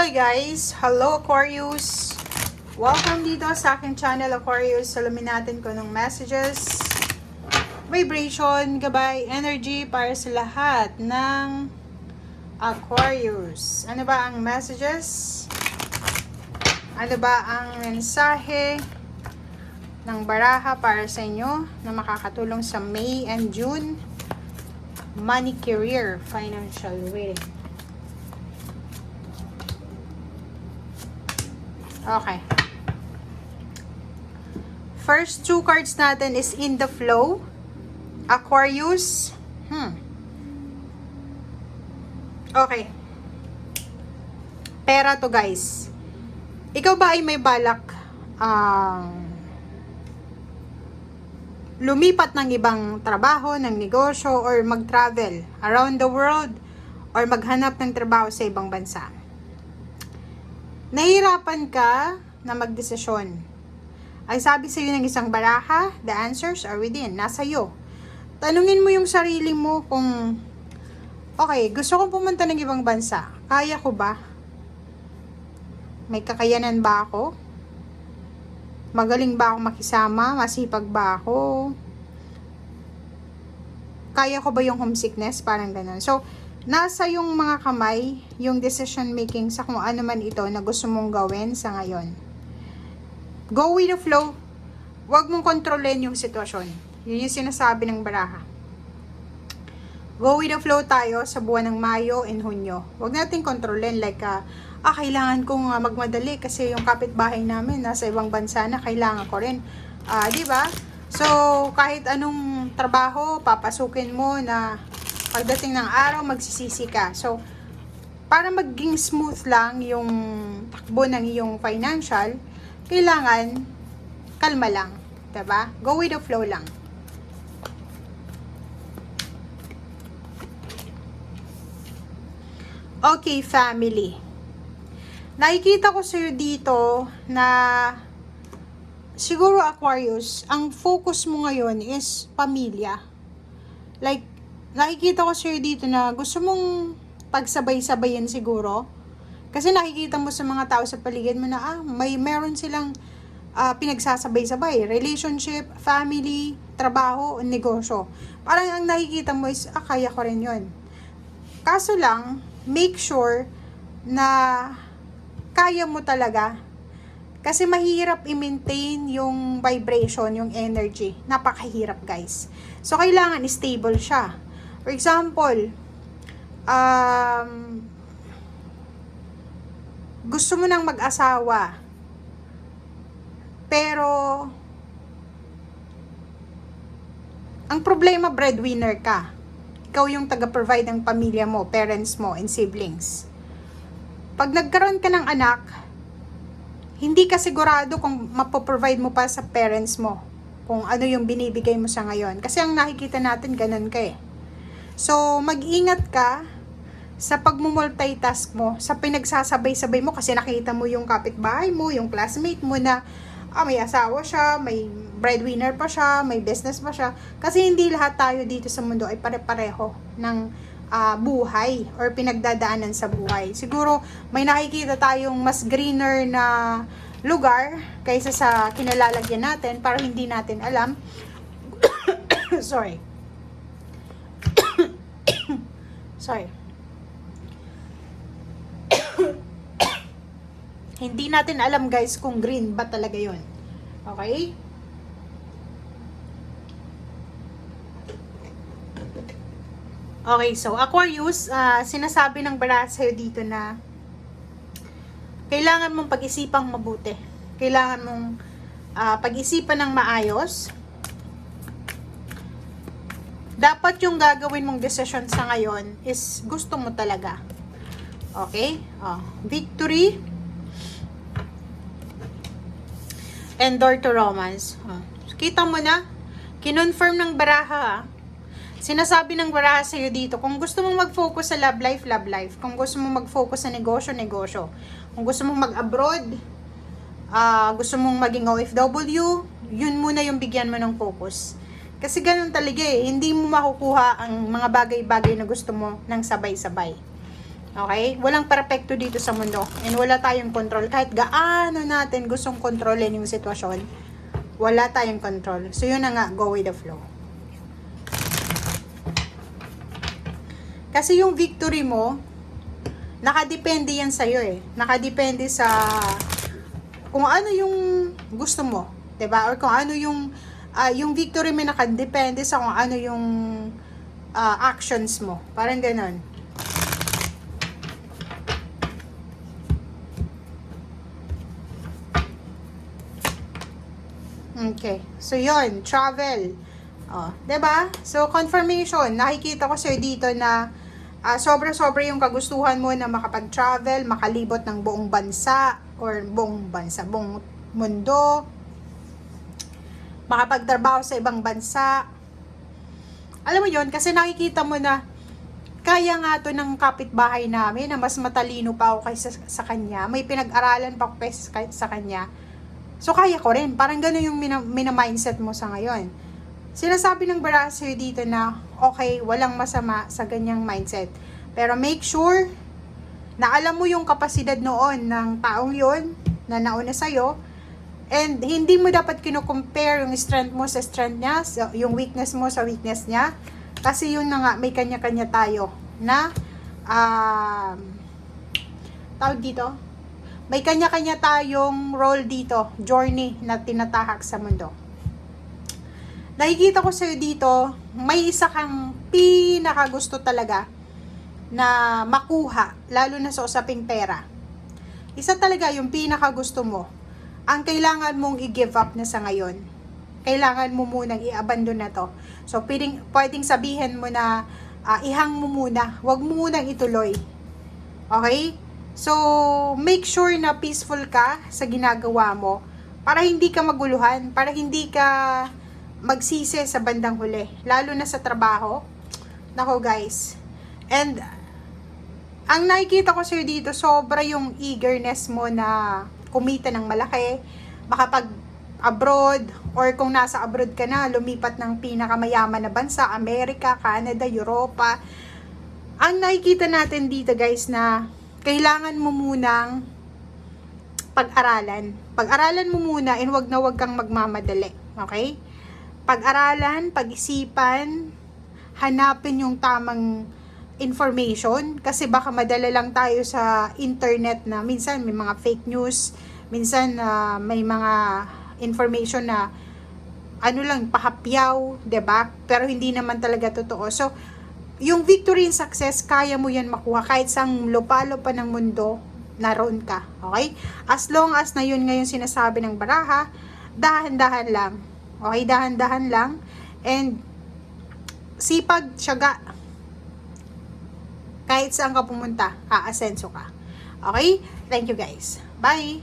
Hello guys! Hello Aquarius! Welcome dito sa aking channel Aquarius. Salamin natin ko ng messages, vibration, gabay, energy para sa lahat ng Aquarius. Ano ba ang messages? Ano ba ang mensahe ng baraha para sa inyo na makakatulong sa May and June? Money, career, financial reading. Okay. First two cards natin is in the flow. Aquarius. Okay. Pera to guys. Ikaw ba ay may balak lumipat ng ibang trabaho, ng negosyo, or mag-travel around the world, or maghanap ng trabaho sa ibang bansa? Nahihirapan ka na magdesisyon. Ay sabi sa iyo ng isang baraha, the answers are within, nasa iyo. Tanungin mo yung sarili mo kung, okay, gusto kong pumunta ng ibang bansa. Kaya ko ba? May kakayanan ba ako? Magaling ba ako makisama? Masipag ba ako? Kaya ko ba yung homesickness? Parang ganun. So, nasa yung mga kamay, yung decision making sa kung ano man ito na gusto mong gawin sa ngayon. Go with the flow. Huwag mong kontrolin yung sitwasyon. Yun yung sinasabi ng baraha. Go with the flow tayo sa buwan ng Mayo and Hunyo. Huwag natin kontrolin like, kailangan kong magmadali kasi yung kapitbahay namin nasa ibang bansa na, kailangan ko rin. Di ba? So, kahit anong trabaho, papasukin mo na pagdating ng araw, magsisisi ka. So, para maging smooth lang yung takbo ng iyong financial, kailangan kalma lang. Diba? Go with the flow lang. Okay, family. Nakikita ko sa'yo dito na siguro Aquarius, ang focus mo ngayon is pamilya. Like, nakikita ko sa'yo dito na gusto mong pagsabay-sabayin siguro. Kasi nakikita mo sa mga tao sa paligid mo na meron silang pinagsasabay-sabay. Relationship, family, trabaho, negosyo. Parang ang nakikita mo is, kaya ko rin yun. Kaso lang, make sure na kaya mo talaga. Kasi mahirap i-maintain yung vibration, yung energy. Napakahirap guys. So, kailangan stable siya. For example, gusto mo nang mag-asawa, pero ang problema, breadwinner ka. Ikaw yung taga-provide ng pamilya mo, parents mo, and siblings. Pag nagkaroon ka ng anak, hindi ka sigurado kung mapoprovide mo pa sa parents mo, kung ano yung binibigay mo sa ngayon. Kasi ang nakikita natin, ganun ka eh. So, mag-ingat ka sa pagmumultitask mo, sa pinagsasabay-sabay mo, kasi nakita mo yung kapitbahay mo, yung classmate mo na may asawa siya, may breadwinner pa siya, may business pa siya. Kasi hindi lahat tayo dito sa mundo ay pare-pareho ng buhay or pinagdadaanan sa buhay. Siguro may nakikita tayong mas greener na lugar kaysa sa kinalalagyan natin para hindi natin alam. Sorry. Sorry. Hindi natin alam guys kung green ba talaga yon. Okay? Okay, so Aquarius, sinasabi ng baraha sa'yo dito na kailangan mong pag-isipang mabuti. Kailangan mong pag-isipan ng maayos. Dapat yung gagawin mong decision sa ngayon is gusto mo talaga. Okay? Victory and door to romance. Kita mo na? Kinonfirm ng baraha. Sinasabi ng baraha sa'yo dito, kung gusto mong mag-focus sa love life, love life. Kung gusto mong mag-focus sa negosyo, negosyo. Kung gusto mong mag-abroad, gusto mong maging OFW, yun muna yung bigyan mo ng focus. Kasi ganun talaga eh, hindi mo makukuha ang mga bagay-bagay na gusto mo ng sabay-sabay. Okay? Walang perpekto dito sa mundo. And wala tayong control. Kahit gaano natin gustong kontrolin yung sitwasyon, wala tayong control. So, yun na nga, go with the flow. Kasi yung victory mo, nakadepende yan sa'yo eh. Nakadepende sa kung ano yung gusto mo. 'Di ba? Or kung ano yung victory mo nakadepende sa kung ano yung actions mo. Parang ganon. Okay. So, yun. Travel. Oh, 'di ba? So, confirmation. Nakikita ko sa'yo dito na sobra-sobra yung kagustuhan mo na makapag-travel, makalibot ng buong bansa, buong mundo, makapagtrabaho sa ibang bansa. Alam mo yon, kasi nakikita mo na kaya nga to ng kapitbahay namin na mas matalino pa ako kaysa sa kanya, may pinag-aralan pa ako kaysa sa kanya. So, kaya ko rin. Parang gano'n yung mina-mindset mo sa ngayon. Sinasabi ng baraha sa'yo dito na, okay, walang masama sa ganyang mindset. Pero make sure na alam mo yung kapasidad noon ng taong yon na nauna sa'yo. And hindi mo dapat kino-compare yung strength mo sa strength niya, yung weakness mo sa weakness niya. Kasi yun na nga, may kanya-kanya tayo na, tawag dito, may kanya-kanya tayong role dito, journey na tinatahak sa mundo. Nakikita ko sa'yo dito, may isa kang pinakagusto talaga na makuha, lalo na sa usaping pera. Isa talaga yung pinakagusto mo. Ang kailangan mong i-give up na sa ngayon. Kailangan mo munang i-abandon na to. So, pwedeng sabihin mo na ihang mo muna. Huwag mo munang ituloy. Okay? So, make sure na peaceful ka sa ginagawa mo para hindi ka maguluhan, para hindi ka magsisi sa bandang huli, lalo na sa trabaho. Nako guys. And ang nakikita ko sa'yo dito, sobra yung eagerness mo na kumita ng malaki, makapag-abroad, or kung nasa abroad ka na, lumipat ng pinakamayaman na bansa, Amerika, Canada, Europa. Ang nakikita natin dito guys na kailangan mo munang pag-aralan. Pag-aralan mo muna and wag na wag kang magmamadali. Okay? Pag-aralan, pag-isipan, hanapin yung tamang information kasi baka madala lang tayo sa internet na minsan may mga fake news, minsan may mga information na ano lang, pahapyaw, 'di ba? Pero hindi naman talaga totoo. So, yung victory and success, kaya mo yan makuha kahit sa lupalo pa ng mundo, naroon ka. Okay? As long as na yun ngayon sinasabi ng baraha, dahan-dahan lang. Okay, dahan-dahan lang. And sipag, tiyaga. Kahit saan ka pumunta, aasenso ka. Okay? Thank you guys. Bye!